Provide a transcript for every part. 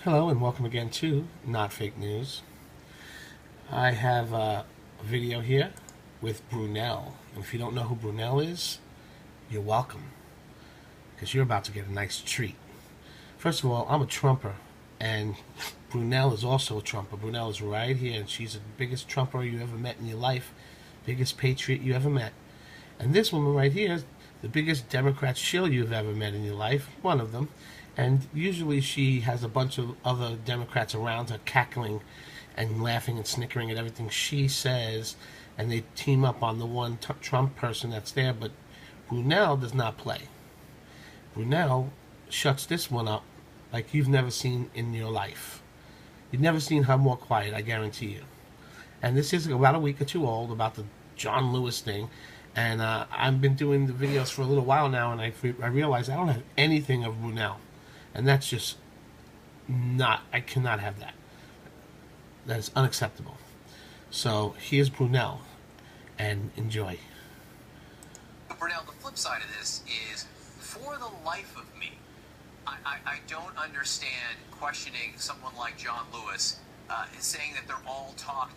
Hello and welcome again to Not Fake News. I have a video here with Brunell. And if you don't know who Brunell is, you're welcome. Because you're about to get a nice treat. First of all, I'm a Trumper. And Brunell is also a Trumper. Brunell is right here, and she's the biggest Trumper you ever met in your life. Biggest patriot you ever met. And this woman right here is the biggest Democrat shill you've ever met in your life. One of them. And usually she has a bunch of other Democrats around her cackling and laughing and snickering at everything she says, and they team up on the one Trump person that's there. But Brunell does not play. Brunell shuts this one up like you've never seen in your life. You've never seen her more quiet, I guarantee you. And this is about a week or two old, about the John Lewis thing. And I've been doing the videos for a little while now, and I realize I don't have anything of Brunell. And that's just not, I cannot have that. That is unacceptable. So here's Brunell, and enjoy. Brunell, the flip side of this is, for the life of me, I don't understand questioning someone like John Lewis, saying that they're all talk,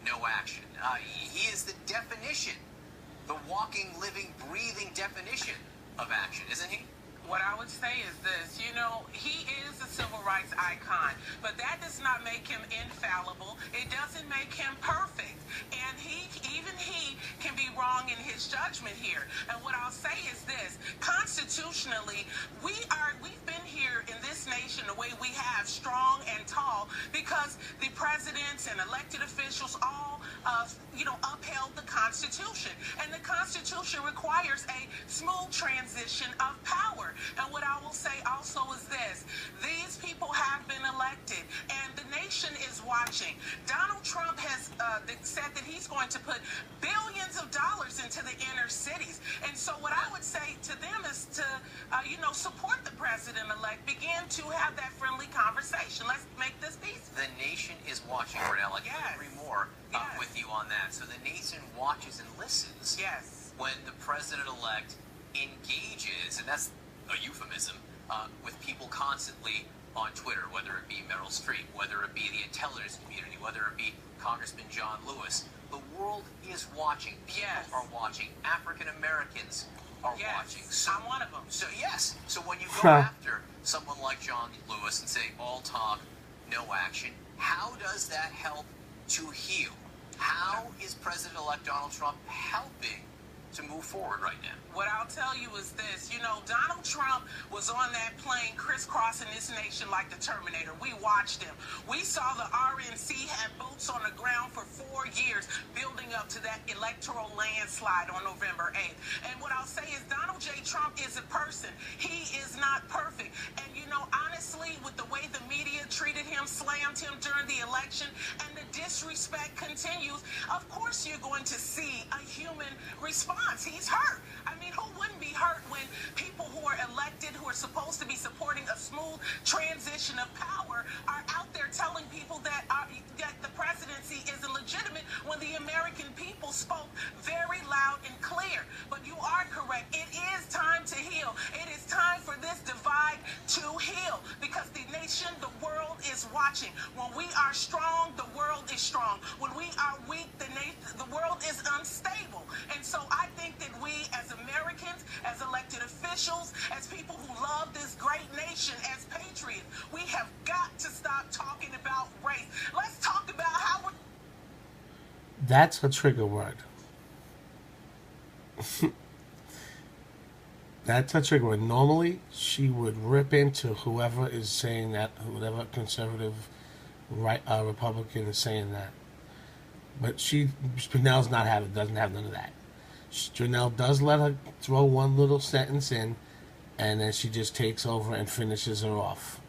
no action. He is the definition, the walking, living, breathing definition of action, isn't he? What I would say is this, he is a civil rights icon, but that does not make him infallible. It doesn't make him perfect. And even he can be wrong in his judgment here. And what I'll say is this, constitutionally, we've been here in this nation the way we have, strong and tall, because the presidents and elected officials all, upheld the Constitution. And the Constitution requires a smooth transition of power. And what I will say also is this, these people have been elected, and the nation is watching. Donald Trump has said that he's going to put billions of dollars into the inner cities. And so what I would say to them is to, support the president-elect, begin to have that friendly conversation. Let's make this peaceful. The nation is watching, Brunell. I can't agree more with you on that. So the nation watches and listens when the president-elect engages, and that's a euphemism, with people constantly on Twitter, whether it be Meryl Streep, whether it be the intelligence community, whether it be Congressman John Lewis. The world is watching. People are watching. African Americans are watching. So, I'm one of them. So yes. So when you go after someone like John Lewis and say all talk, no action, how does that help to heal? How is President-elect Donald Trump helping to move forward right now? What I'll tell you is this, Donald Trump was on that plane crisscrossing this nation like the Terminator. We watched him. We saw the RNC had boots on the ground for 4 years building up to that electoral landslide on November 8th. And what I'll say is Donald J. Trump is a person. He is not perfect. And, honestly, with the way the media treated him, slammed him during the election, and the disrespect continues, of course you're going to see a human response. He's hurt. I mean, who wouldn't be hurt when people who are elected, who are supposed to be supporting a smooth transition of power, are out there telling people that the presidency is illegitimate when the American people spoke very loud and clear. But you are correct. It is time to heal. It is time for this divide to heal, because the nation, the world is watching. When we are strong, the world is strong. When we are weak, the world is unstable. And so I think that we as Americans, as elected officials, as people who love this great nation, as patriots, we have got to stop talking about race. Let's talk about how we're... That's a trigger word. That's a trigger word. Normally, she would rip into whoever is saying that, whatever conservative Republican is saying that. But Brunell's doesn't have none of that. Brunell does let her throw one little sentence in, and then she just takes over and finishes her off.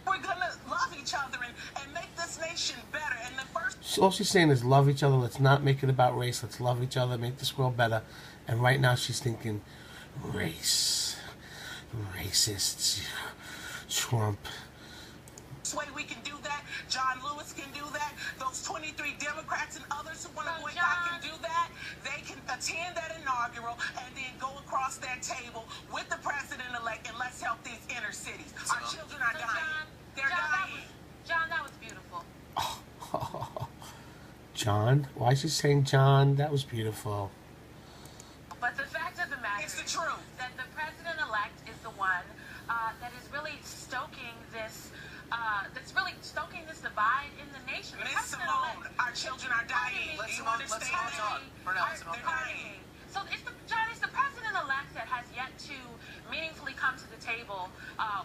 We're going to love each other and make this nation better. And the first... All she's saying is love each other. Let's not make it about race. Let's love each other, make this world better. And right now she's thinking race, racists, Trump. This way we can do that. John Lewis can do that. Those 23 Democrats and others who want to boycott can do that. They can attend that inaugural and then go across that table with the president-elect, and let's help these inner cities. Our children are dying. John? Why is she saying John? That was beautiful. But the fact of the matter It's the truth. that the president-elect is the one that is really stoking this, divide in the nation. The Miss Simone, our children are dying. Let's You Simone understand talk. that? Brunell, Simone. They're dying. So it's the president-elect that has yet to meaningfully come to the table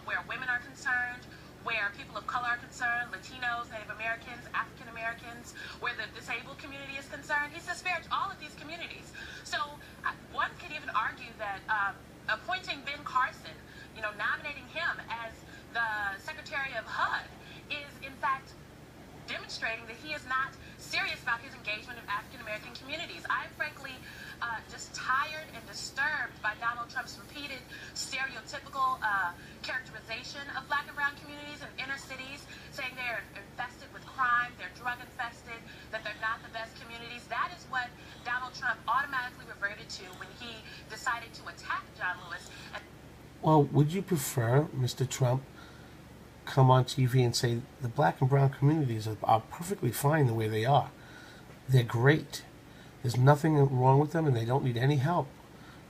where women are concerned, where people of color are concerned, Latinos, Native Americans, African Americans, where the disabled community is concerned. He's disparaged all of these communities. So one could even argue that appointing Ben Carson, nominating him as the Secretary of HUD is in fact demonstrating that he is not serious about his engagement of African American communities. I'm frankly just tired and disturbed by Donald Trump's repeated stereotypical characterization of black and brown communities in inner cities, saying they're infested with crime, they're drug infested, that they're not the best communities. That is what Donald Trump automatically reverted to when he decided to attack John Lewis. Well, would you prefer Mr. Trump come on TV and say the black and brown communities are perfectly fine the way they are? They're great. There's nothing wrong with them and they don't need any help.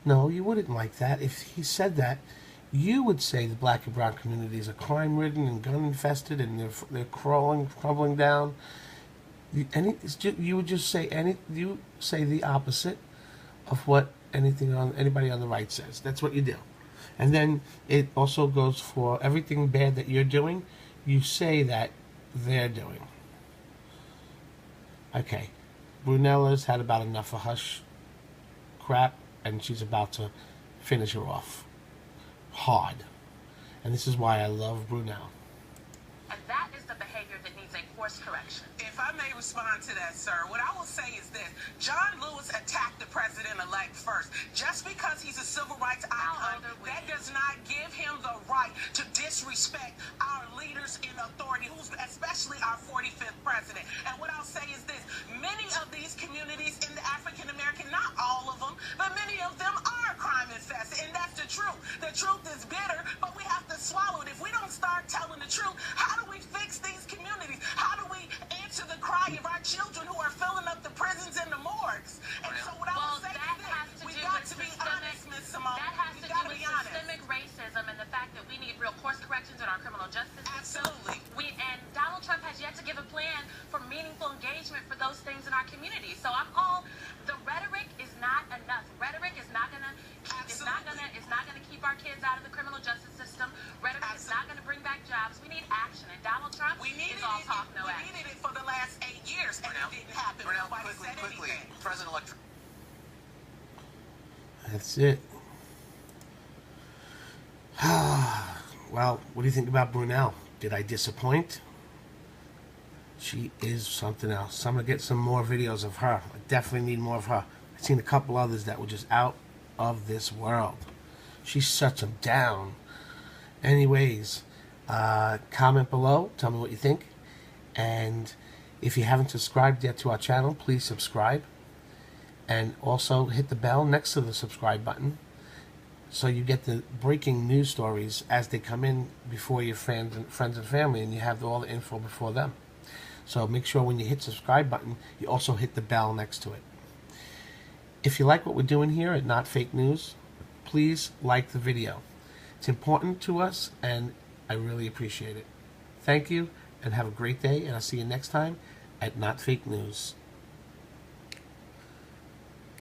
No, you wouldn't like that. If he said that, you would say the black and brown communities are crime-ridden and gun-infested and they're crumbling down. You would just say you say the opposite of what anybody on the right says. That's what you do. And then it also goes for everything bad that you're doing, you say that they're doing. Okay, Brunella's had about enough of hush crap, and she's about to finish her off hard. And this is why I love Brunell. And that is the behavior that needs a course correction. If I may respond to that, sir, what I will say is this. John Lewis attacked the president-elect first. Just because he's a civil rights icon, that does not give him the right to disrespect our leaders in authority, especially our 45th president. And what I'll say is this. Many of these communities in the African-American, not all of them, but many of them are crime-infested, and that's the truth. The truth is bitter, but we have to swallow it. If we don't start telling the truth, how do we fix these communities? How do we answer the cry of our children who are filling up the prisons and the morgues? And so what I will say is this, we got to be honest, Ms. Simone. That has to do with be honest. systemic racism and the fact that we need real course corrections in our criminal justice system. Absolutely. And Donald Trump has yet to give a plan for meaningful engagement for those things in our community. So the rhetoric is not enough. Rhetoric is not gonna keep our kids out of the criminal justice system. Rhetoric is not gonna bring back jobs. We need action. And Donald Trump is all talk, no action. We needed it for the last 8 years, and it didn't happen. Brunell, Nobody said quickly, anything. President-elect. That's it. Well, what do you think about Brunell? Did I disappoint? She is something else. So I'm going to get some more videos of her. I definitely need more of her. I've seen a couple others that were just out of this world. She shuts them down. Anyways, comment below. Tell me what you think. And if you haven't subscribed yet to our channel, please subscribe. And also hit the bell next to the subscribe button so you get the breaking news stories as they come in before your friends and family, and you have all the info before them. So make sure when you hit subscribe button, you also hit the bell next to it. If you like what we're doing here at Not Fake News, please like the video. It's important to us, and I really appreciate it. Thank you, and have a great day, and I'll see you next time at Not Fake News.